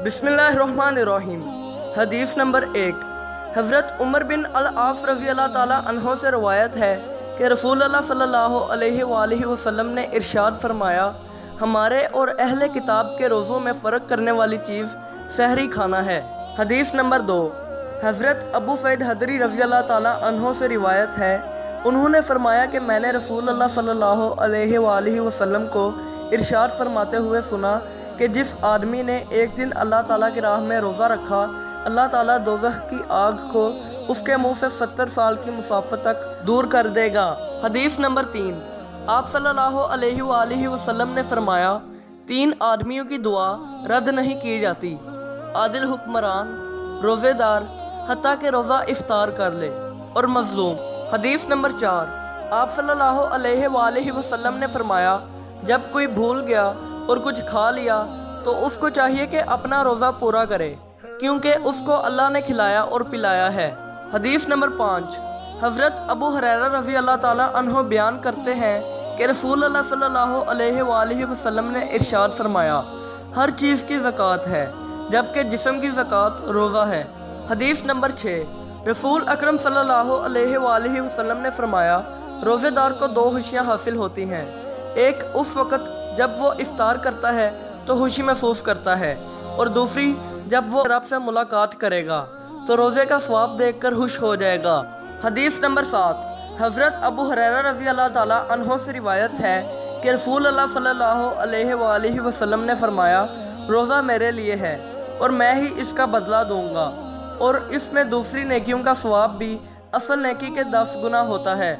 बिस्मिल्लाहिर्रहमानिर्रहीम। हदीस नंबर 1। हज़रत उमर बिन अल-आस रज़ी अल्लाह ताला अन्हो से रवायत है कि रसूल अल्लाह सल्लल्लाहु अलैहि वसल्लम ने इरशाद फरमाया, हमारे और अहले किताब के रोज़ों में फ़र्क करने वाली चीज़ सहरी खाना है। हदीस नंबर 2। हज़रत अबू सईद हदरी रज़ी अल्लाह ताला अन्हो से रिवायत है, उन्होंने फरमाया कि मैंने रसूल अल्लाह सल्लल्लाहु अलैहि वसल्लम को इरशाद फरमाते हुए सुना कि जिस आदमी ने एक दिन अल्लाह ताला की राह में रोज़ा रखा, अल्लाह ताला दोज़ख की आग को उसके मुंह से 70 साल की मुसाफ़त तक दूर कर देगा। हदीस नंबर 3। आप सल्लल्लाहु अलैहि वसल्लम ने फरमाया, 3 आदमियों की दुआ रद्द नहीं की जाती, आदिल हुक्मरान, रोज़ेदार हत्ता के रोज़ा इफ्तार कर ले, और मज़लूम। हदीस नंबर 4। आप सल्लल्लाहु अलैहि वसल्लम ने फरमाया, जब कोई भूल गया और कुछ खा लिया तो उसको चाहिए कि अपना रोज़ा पूरा करे, क्योंकि उसको अल्लाह ने खिलाया और पिलाया है। हदीस नंबर 5। हज़रत अबू हुरैरा रज़ी अल्लाह ताला अन्हो बयान करते हैं कि रसूल अल्लाह सल्लल्लाहु अलैहि वसल्लम ने इरशाद फरमाया, हर चीज़ की ज़कात है, जबकि जिस्म की ज़कात रोज़ा है। हदीस नंबर 6। रसूल अकरम सल्लल्लाहु अलैहि वसल्लम ने फरमाया, रोज़ेदार को 2 खुशियाँ हासिल होती हैं। एक उस वक़्त जब वो इफ्तार करता है तो खुशी महसूस करता है, और दूसरी जब वो रब से मुलाकात करेगा तो रोज़े का सवाब देखकर खुश हो जाएगा। हदीस नंबर 7। हज़रत अबू हुरैरा रज़ी अल्लाह ताला अन्हो से रिवायत है कि रसूल अल्लाह सल्लल्लाहु अलैहि वसल्लम ने फरमाया, रोज़ा मेरे लिए है और मैं ही इसका बदला दूंगा, और इसमें दूसरी नेकियों का सवाब भी असल नेकी के 10 गुना होता है।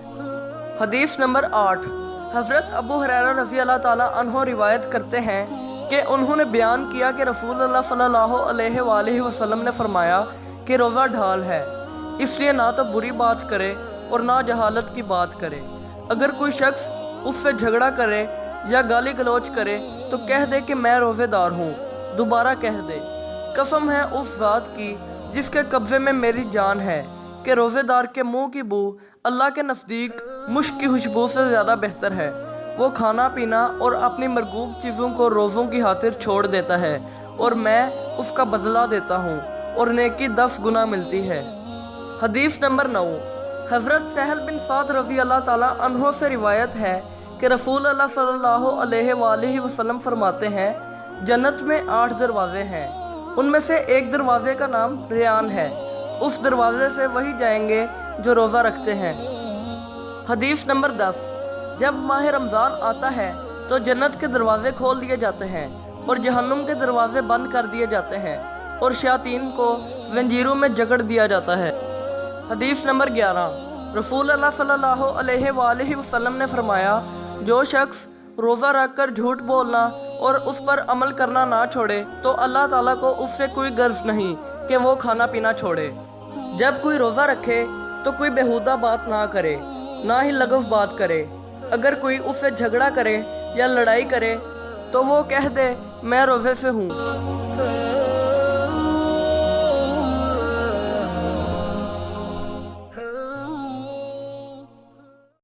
हदीस नंबर 8। हज़रत अबू हुरैरा रज़ी अल्लाह ताला अन्हो रिवायत करते हैं कि उन्होंने बयान किया कि रसूल अल्लाह सल्लल्लाहु अलैहि वसल्लम ने फरमाया कि रोज़ा ढाल है, इसलिए ना तो बुरी बात करे और ना जहालत की बात करे। अगर कोई शख्स उससे झगड़ा करे या गाली गलौज करे तो कह दे कि मैं रोज़ेदार हूँ, दोबारा कह दे, कसम है उस ज़ात की जिसके कब्ज़े में मेरी जान है, कि रोज़ेदार के मुंह की बू अल्लाह के नज़दीक मुश्क की खुशबू से ज़्यादा बेहतर है। वो खाना पीना और अपनी मरगूब चीज़ों को रोज़ों की खातिर छोड़ देता है, और मैं उसका बदला देता हूँ, और नेकी 10 गुना मिलती है। हदीस नंबर 9। हज़रत सहल बिन साद रज़ी अल्लाह ताला अन्हो से रिवायत है कि रसूल अल्लाह सल्लल्लाहु अलैहि वसल्लम फरमाते हैं, जन्नत में 8 दरवाज़े हैं, उनमें से एक दरवाज़े का नाम रियान है, उस दरवाज़े से वही जाएंगे जो रोज़ा रखते हैं। हदीस नंबर 10। जब माह रमज़ान आता है तो जन्नत के दरवाज़े खोल दिए जाते हैं और जहन्नुम के दरवाज़े बंद कर दिए जाते हैं, और शयातीन को जंजीरों में जकड़ दिया जाता है। हदीस नंबर 11। रसूल अल्लाह सल्लल्लाहु अलैहि वसल्लम ने फरमाया, जो शख्स रोज़ा रख कर झूठ बोलना और उस पर अमल करना ना छोड़े तो अल्लाह ताला को उससे कोई गर्ज नहीं कि वो खाना पीना छोड़े। जब कोई रोज़ा रखे तो कोई बेहुदा बात ना करे, ना ही लगव बात करे। अगर कोई उससे झगड़ा करे या लड़ाई करे तो वो कह दे, मैं रोज़े से हूँ।